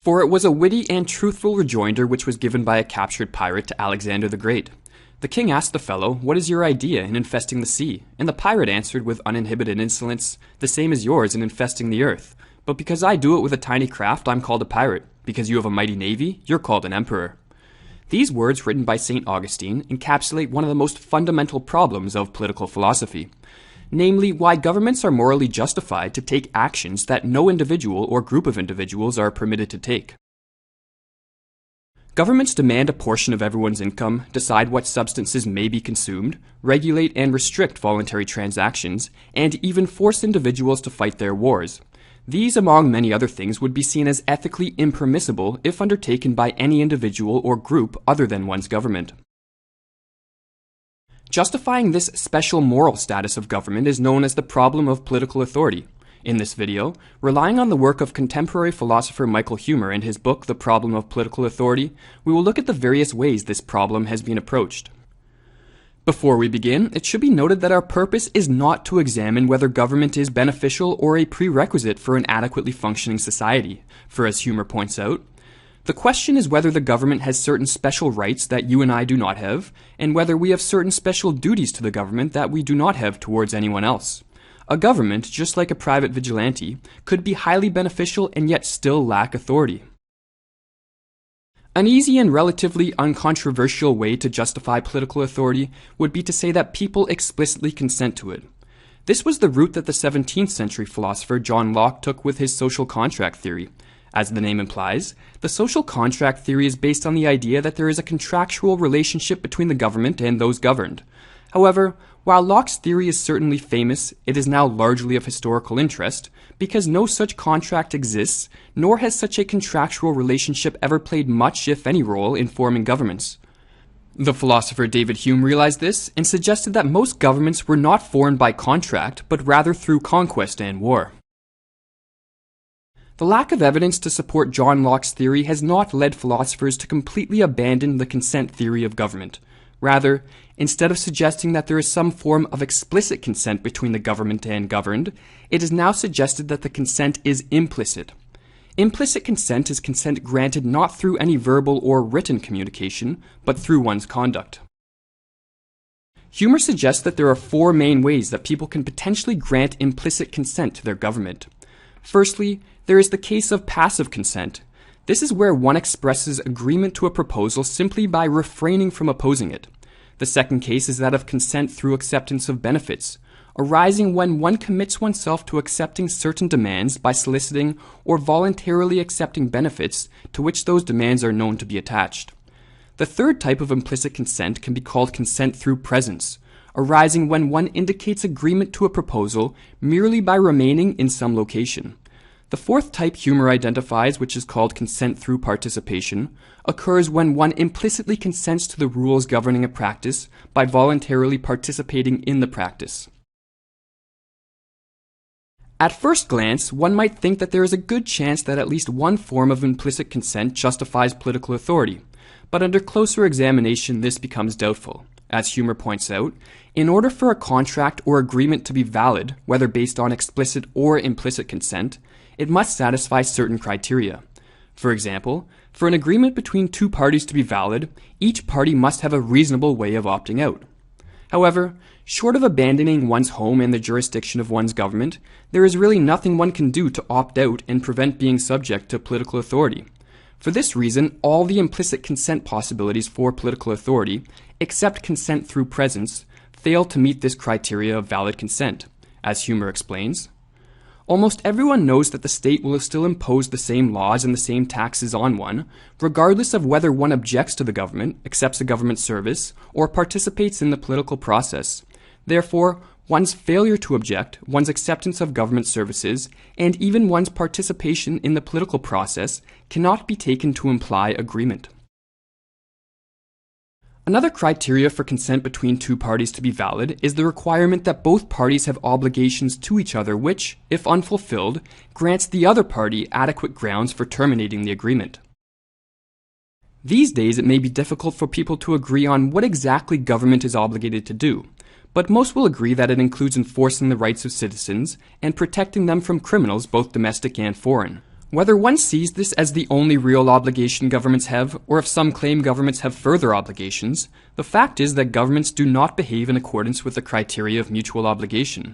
For it was a witty and truthful rejoinder which was given by a captured pirate to Alexander the Great. The king asked the fellow, "What is your idea in infesting the sea?" And the pirate answered with uninhibited insolence, "The same as yours in infesting the earth. But because I do it with a tiny craft, I'm called a pirate. Because you have a mighty navy, you're called an emperor." These words, written by St. Augustine, encapsulate one of the most fundamental problems of political philosophy, namely why governments are morally justified to take actions that no individual or group of individuals are permitted to take. Governments demand a portion of everyone's income, decide what substances may be consumed, regulate and restrict voluntary transactions, and even force individuals to fight their wars. These, among many other things, would be seen as ethically impermissible if undertaken by any individual or group other than one's government. Justifying this special moral status of government is known as the problem of political authority. In this video, relying on the work of contemporary philosopher Michael Huemer and his book The Problem of Political Authority, we will look at the various ways this problem has been approached. Before we begin, it should be noted that our purpose is not to examine whether government is beneficial or a prerequisite for an adequately functioning society, for as Huemer points out, the question is whether the government has certain special rights that you and I do not have, and whether we have certain special duties to the government that we do not have towards anyone else. A government, just like a private vigilante, could be highly beneficial and yet still lack authority. An easy and relatively uncontroversial way to justify political authority would be to say that people explicitly consent to it. This was the route that the 17th century philosopher John Locke took with his social contract theory. As the name implies, the social contract theory is based on the idea that there is a contractual relationship between the government and those governed. However, while Locke's theory is certainly famous, it is now largely of historical interest, because no such contract exists, nor has such a contractual relationship ever played much, if any, role in forming governments. The philosopher David Hume realized this, and suggested that most governments were not formed by contract, but rather through conquest and war. The lack of evidence to support John Locke's theory has not led philosophers to completely abandon the consent theory of government. Rather, instead of suggesting that there is some form of explicit consent between the government and governed, it is now suggested that the consent is implicit. Implicit consent is consent granted not through any verbal or written communication, but through one's conduct. Huemer suggests that there are four main ways that people can potentially grant implicit consent to their government. Firstly, there is the case of passive consent. This is where one expresses agreement to a proposal simply by refraining from opposing it. The second case is that of consent through acceptance of benefits, arising when one commits oneself to accepting certain demands by soliciting or voluntarily accepting benefits to which those demands are known to be attached. The third type of implicit consent can be called consent through presence, arising when one indicates agreement to a proposal merely by remaining in some location. The fourth type Huemer identifies, which is called consent through participation, occurs when one implicitly consents to the rules governing a practice by voluntarily participating in the practice. At first glance, one might think that there is a good chance that at least one form of implicit consent justifies political authority, but under closer examination this becomes doubtful. As Huemer points out, in order for a contract or agreement to be valid, whether based on explicit or implicit consent, it must satisfy certain criteria. For example, for an agreement between two parties to be valid, each party must have a reasonable way of opting out. However, short of abandoning one's home and the jurisdiction of one's government, there is really nothing one can do to opt out and prevent being subject to political authority. For this reason, all the implicit consent possibilities for political authority, except consent through presence, fail to meet this criteria of valid consent. As Huemer explains, almost everyone knows that the state will still impose the same laws and the same taxes on one, regardless of whether one objects to the government, accepts a government service, or participates in the political process. Therefore, one's failure to object, one's acceptance of government services, and even one's participation in the political process cannot be taken to imply agreement. Another criteria for consent between two parties to be valid is the requirement that both parties have obligations to each other which, if unfulfilled, grants the other party adequate grounds for terminating the agreement. These days it may be difficult for people to agree on what exactly government is obligated to do, but most will agree that it includes enforcing the rights of citizens and protecting them from criminals both domestic and foreign. Whether one sees this as the only real obligation governments have, or if some claim governments have further obligations, the fact is that governments do not behave in accordance with the criteria of mutual obligation.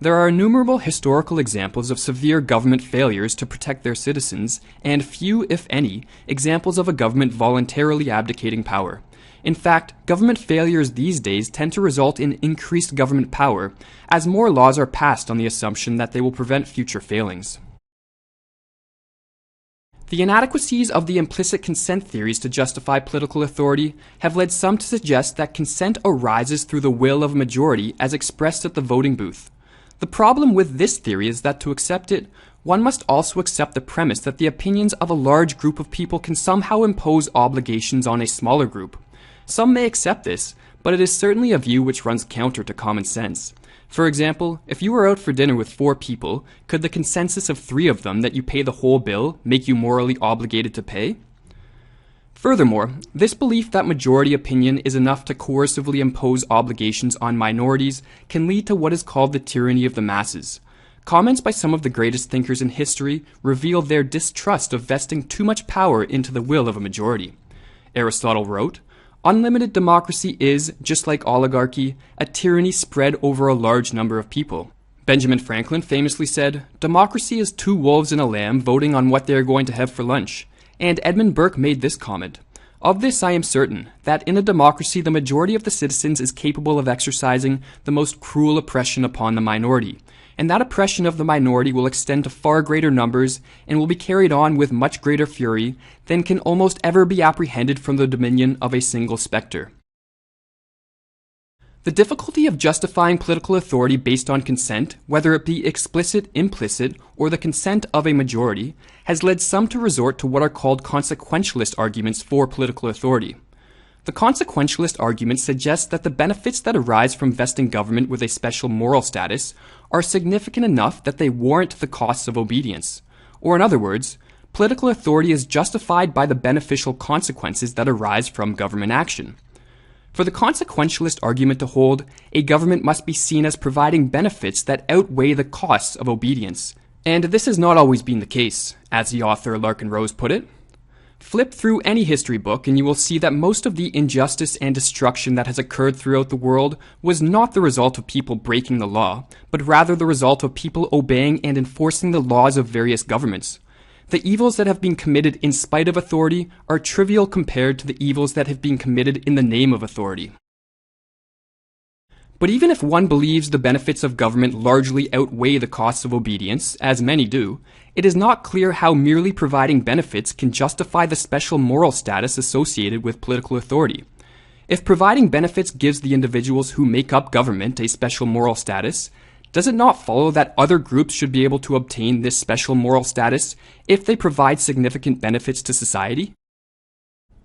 There are innumerable historical examples of severe government failures to protect their citizens, and few, if any, examples of a government voluntarily abdicating power. In fact, government failures these days tend to result in increased government power, as more laws are passed on the assumption that they will prevent future failings. The inadequacies of the implicit consent theories to justify political authority have led some to suggest that consent arises through the will of a majority as expressed at the voting booth. The problem with this theory is that to accept it, one must also accept the premise that the opinions of a large group of people can somehow impose obligations on a smaller group. Some may accept this, but it is certainly a view which runs counter to common sense. For example, if you were out for dinner with 4 people, could the consensus of 3 of them that you pay the whole bill make you morally obligated to pay? Furthermore, this belief that majority opinion is enough to coercively impose obligations on minorities can lead to what is called the tyranny of the masses. Comments by some of the greatest thinkers in history reveal their distrust of vesting too much power into the will of a majority. Aristotle wrote, "Unlimited democracy is, just like oligarchy, a tyranny spread over a large number of people." Benjamin Franklin famously said, "Democracy is 2 wolves and a lamb voting on what they are going to have for lunch." And Edmund Burke made this comment, "Of this I am certain, that in a democracy the majority of the citizens is capable of exercising the most cruel oppression upon the minority, and that oppression of the minority will extend to far greater numbers and will be carried on with much greater fury than can almost ever be apprehended from the dominion of a single spectre." The difficulty of justifying political authority based on consent, whether it be explicit, implicit, or the consent of a majority, has led some to resort to what are called consequentialist arguments for political authority. The consequentialist argument suggests that the benefits that arise from vesting government with a special moral status are significant enough that they warrant the costs of obedience. Or in other words, political authority is justified by the beneficial consequences that arise from government action. For the consequentialist argument to hold, a government must be seen as providing benefits that outweigh the costs of obedience. And this has not always been the case, as the author Larkin Rose put it. Flip through any history book and you will see that most of the injustice and destruction that has occurred throughout the world was not the result of people breaking the law, but rather the result of people obeying and enforcing the laws of various governments. The evils that have been committed in spite of authority are trivial compared to the evils that have been committed in the name of authority. But even if one believes the benefits of government largely outweigh the costs of obedience, as many do, it is not clear how merely providing benefits can justify the special moral status associated with political authority. If providing benefits gives the individuals who make up government a special moral status, does it not follow that other groups should be able to obtain this special moral status if they provide significant benefits to society?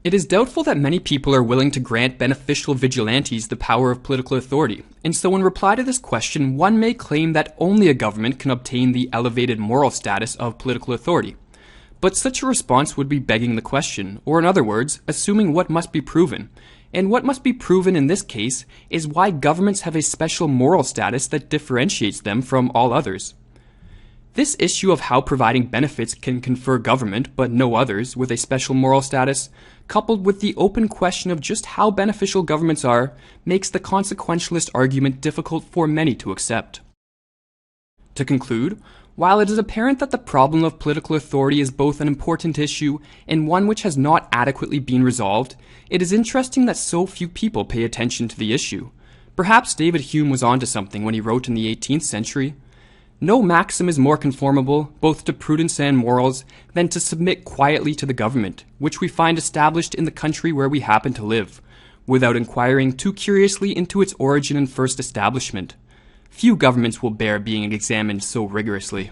It is doubtful that many people are willing to grant beneficial vigilantes the power of political authority, and so in reply to this question, one may claim that only a government can obtain the elevated moral status of political authority. But such a response would be begging the question, or in other words, assuming what must be proven. And what must be proven in this case is why governments have a special moral status that differentiates them from all others. This issue of how providing benefits can confer government, but no others, with a special moral status, coupled with the open question of just how beneficial governments are, makes the consequentialist argument difficult for many to accept. To conclude, while it is apparent that the problem of political authority is both an important issue and one which has not adequately been resolved, it is interesting that so few people pay attention to the issue. Perhaps David Hume was onto something when he wrote in the 18th century, "No maxim is more conformable, both to prudence and morals, than to submit quietly to the government, which we find established in the country where we happen to live, without inquiring too curiously into its origin and first establishment. Few governments will bear being examined so rigorously."